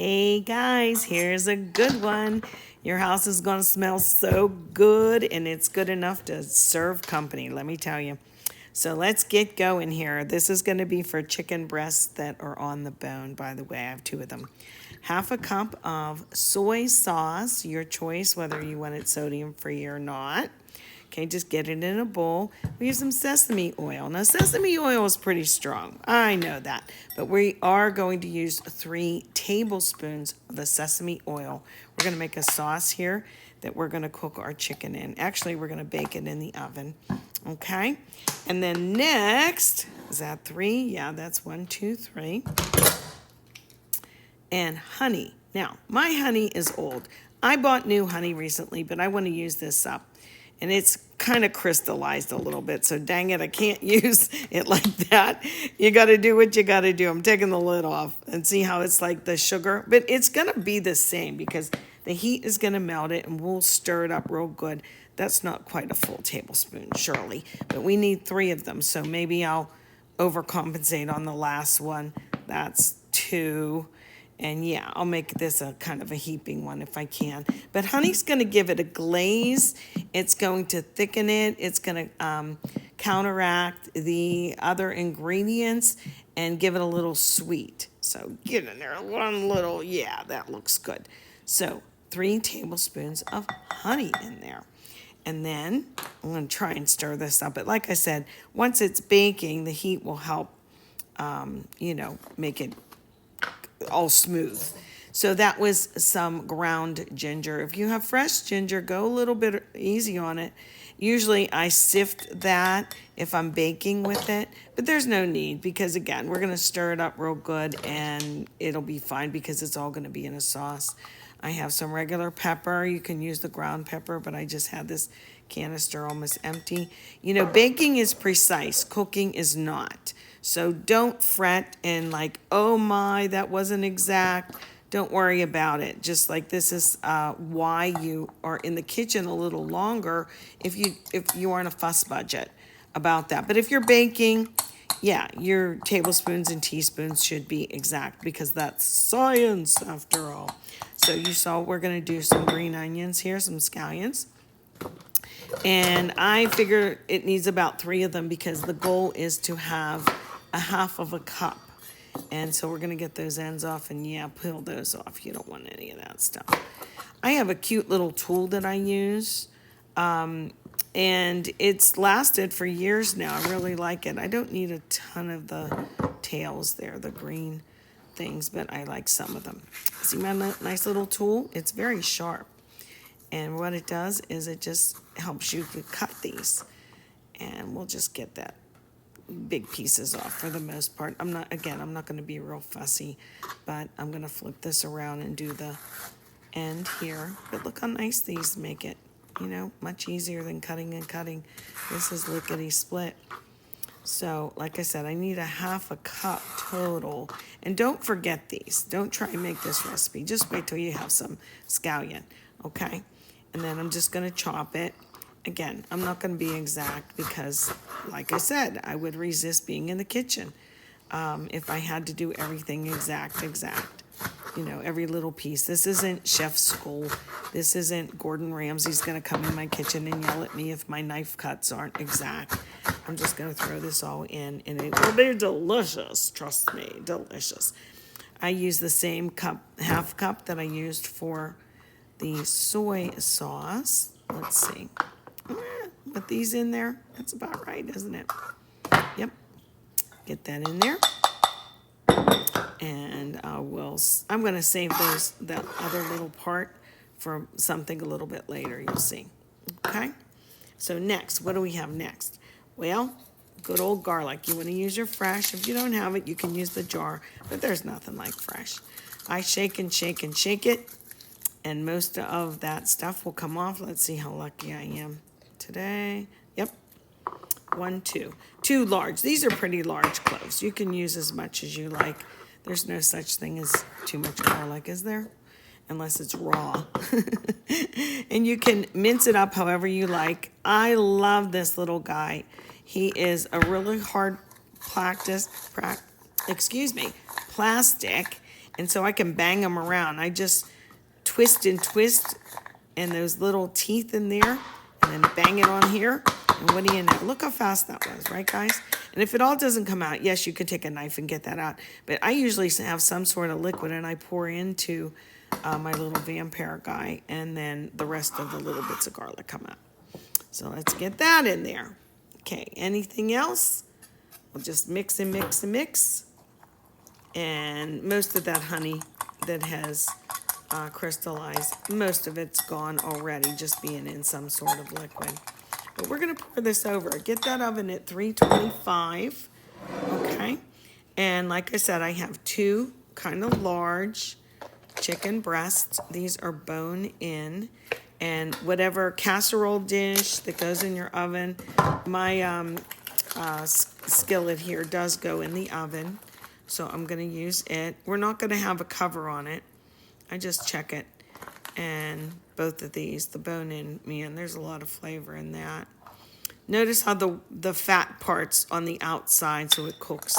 Hey guys, here's a good one. Your house is going to smell so good and it's good enough to serve company, let me tell you. So let's get going here. This is going to be for chicken breasts that are on the bone, by the way. I have two of them. Half a cup of soy sauce, your choice, whether you want it sodium free or not. Okay, just get it in a bowl. We use some sesame oil. Now, sesame oil is pretty strong. I know that. But we are going to use 3 tablespoons of the sesame oil. We're going to make a sauce here that we're going to cook our chicken in. Actually, we're going to bake it in the oven. Okay? And then next, is that 3? Yeah, that's 1, 2, 3. And honey. Now, my honey is old. I bought new honey recently, but I want to use this up. And it's kind of crystallized a little bit, so dang it, I can't use it like that. You got to do what you got to do. I'm taking the lid off and see how it's like the sugar. But it's going to be the same because the heat is going to melt it, and we'll stir it up real good. That's not quite a full tablespoon, surely. But we need 3 of them, so maybe I'll overcompensate on the last one. That's 2. And yeah, I'll make this a kind of a heaping one if I can. But honey's going to give it a glaze. It's going to thicken it. It's going to counteract the other ingredients and give it a little sweet. So get in there one little, yeah, that looks good. So 3 tablespoons of honey in there. And then I'm going to try and stir this up. But like I said, once it's baking, the heat will help, make it all smooth. So that was some ground ginger. If you have fresh ginger, go a little bit easy on it. Usually I sift that if I'm baking with it, but there's no need because again, we're going to stir it up real good and it'll be fine because it's all going to be in a sauce. I have some regular pepper. You can use the ground pepper, but I just had this canister almost empty. You know, baking is precise, cooking is not. So don't fret and like, oh my, that wasn't exact. Don't worry about it. Just like this is why you are in the kitchen a little longer if you are on a fuss budget about that. But if you're baking, yeah, your tablespoons and teaspoons should be exact because that's science after all. So you saw we're going to do some green onions here, some scallions. And I figure it needs about 3 of them because the goal is to have a half of a cup. And so we're going to get those ends off and yeah, peel those off. You don't want any of that stuff. I have a cute little tool that I use. And it's lasted for years now. I really like it. I don't need a ton of the tails there, the green things, but I like some of them. See my nice little tool? It's very sharp. And what it does is it just helps you to cut these. And we'll just get that big pieces off for the most part. I'm not going to be real fussy, but I'm going to flip this around and do the end here. But look how nice these make it. You know, much easier than cutting and cutting. This is lickety split. So, like I said, I need a half a cup total. And don't forget these. Don't try and make this recipe. Just wait till you have some scallion, okay? And then I'm just going to chop it. Again, I'm not going to be exact because, like I said, I would resist being in the kitchen if I had to do everything exact. You know, every little piece. This isn't chef school. This isn't Gordon Ramsay's going to come in my kitchen and yell at me if my knife cuts aren't exact. I'm just going to throw this all in and it will be delicious. Trust me, delicious. I use the same cup, half cup that I used for the soy sauce. Let's see. Put these in there. That's about right, isn't it? Yep. Get that in there. And I'm going to save that other little part for something a little bit later, you'll see. Okay? So next, what do we have next? Well, good old garlic. You want to use your fresh. If you don't have it, you can use the jar, but there's nothing like fresh. I shake and shake and shake it, and most of that stuff will come off. Let's see how lucky I am today. Yep. 1, 2. 2 large. These are pretty large cloves. You can use as much as you like. There's no such thing as too much garlic, is there? Unless it's raw. And you can mince it up however you like. I love this little guy. He is a really hard plastic, And so I can bang them around. I just twist and twist, and those little teeth in there, and then bang it on here. And what do you know? Look how fast that was, right, guys? And if it all doesn't come out, yes, you can take a knife and get that out. But I usually have some sort of liquid, and I pour into my little vampire guy, and then the rest of the little bits of garlic come out. So let's get that in there. Okay, anything else? We'll just mix and mix and mix. And most of that honey that has crystallized, most of it's gone already, just being in some sort of liquid. But we're going to pour this over. Get that oven at 325. Okay. And like I said, I have 2 kind of large chicken breasts. These are bone in. And whatever casserole dish that goes in your oven, my skillet here does go in the oven. So I'm going to use it. We're not going to have a cover on it. I just check it. And both of these, the bone in, man, there's a lot of flavor in that. Notice how the fat part's on the outside, so it cooks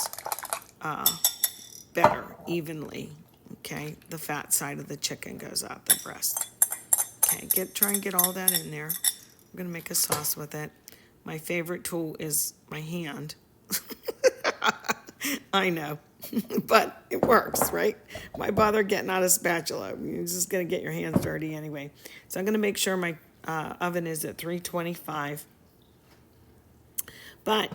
better, evenly. Okay, the fat side of the chicken goes out the breast. Okay, try and get all that in there. I'm gonna make a sauce with it. My favorite tool is my hand. I know, but it works, right? Why bother getting out a spatula? You're just gonna get your hands dirty anyway. So I'm gonna make sure my oven is at 325. But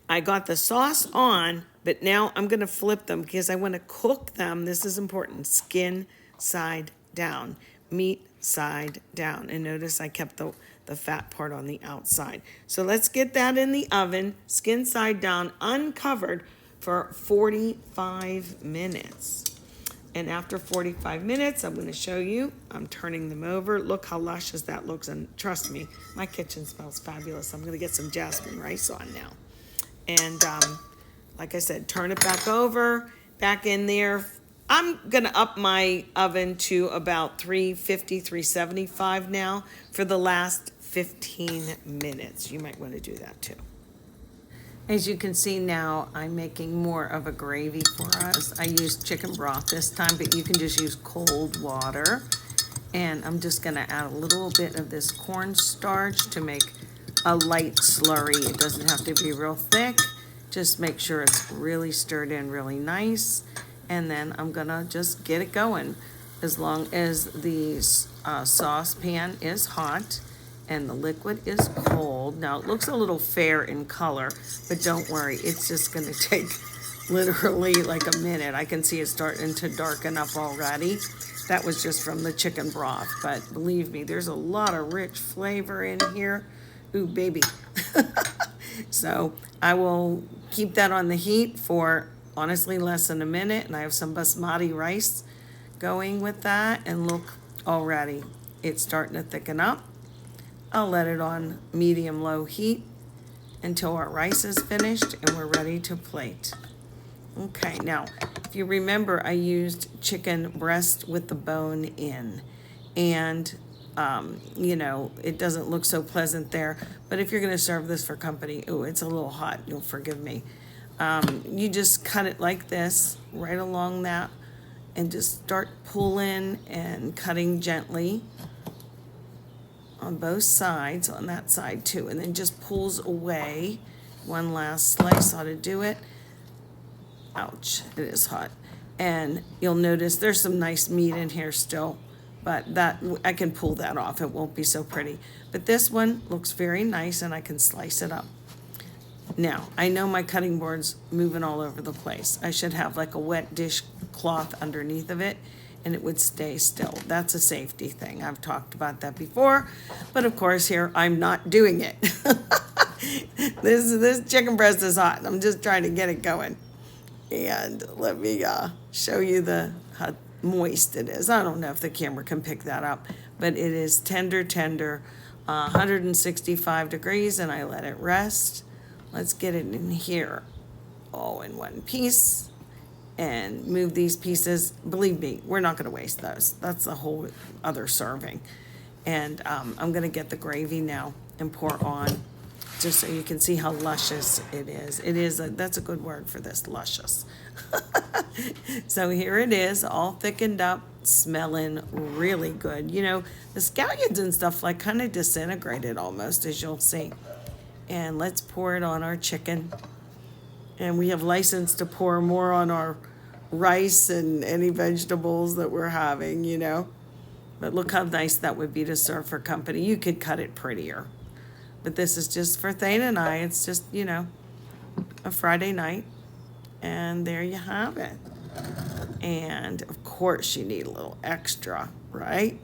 I got the sauce on, but now I'm going to flip them because I want to cook them. This is important. Skin side down, meat side down. And notice I kept the fat part on the outside. So let's get that in the oven, skin side down, uncovered for 45 minutes. And after 45 minutes, I'm going to show you. I'm turning them over. Look how luscious that looks. And trust me, my kitchen smells fabulous. I'm going to get some jasmine rice on now. And like I said, turn it back over, back in there. I'm going to up my oven to about 350, 375 now for the last 15 minutes. You might want to do that too. As you can see now, I'm making more of a gravy for us. I used chicken broth this time, but you can just use cold water. And I'm just gonna add a little bit of this cornstarch to make a light slurry. It doesn't have to be real thick. Just make sure it's really stirred in really nice. And then I'm gonna just get it going. As long as the saucepan is hot and the liquid is cold. Now it looks a little fair in color, but don't worry, it's just gonna take literally like a minute. I can see it starting to darken up already. That was just from the chicken broth, but believe me, there's a lot of rich flavor in here. Ooh, baby. So I will keep that on the heat for honestly less than a minute, and I have some basmati rice going with that, and look, already it's starting to thicken up. I'll let it on medium-low heat until our rice is finished and we're ready to plate. Okay, now, if you remember, I used chicken breast with the bone in. And, you know, it doesn't look so pleasant there. But if you're going to serve this for company, ooh, it's a little hot. You'll forgive me. You just cut it like this, right along that, and just start pulling and cutting gently on both sides, on that side too, and then just pulls away. One last slice ought to do it. Ouch, it is hot. And you'll notice there's some nice meat in here still, but that I can pull that off. It won't be so pretty. But this one looks very nice, and I can slice it up. Now, I know my cutting board's moving all over the place. I should have like a wet dish cloth underneath of it, and it would stay still. That's a safety thing. I've talked about that before, but of course here I'm not doing it. This chicken breast is hot. I'm just trying to get it going. And let me show you how moist it is. I don't know if the camera can pick that up, but it is tender, 165 degrees, and I let it rest. Let's get it in here, all in one piece, and move these pieces. Believe me, we're not going to waste those. That's a whole other serving. And I'm going to get the gravy now and pour on. just so you can see how luscious it is. That's a good word for this, luscious. So here it is, all thickened up, smelling really good. You know, the scallions and stuff like kind of disintegrated almost, as you'll see. And let's pour it on our chicken. And we have license to pour more on our rice and any vegetables that we're having, you know. But look how nice that would be to serve for company. You could cut it prettier. But this is just for Thane and I. It's just, you know, a Friday night. And there you have it. And of course you need a little extra, right?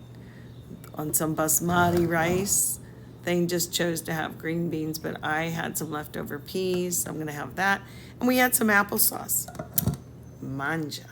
On some basmati rice. Thane just chose to have green beans, but I had some leftover peas, so I'm going to have that. And we had some applesauce. Manja.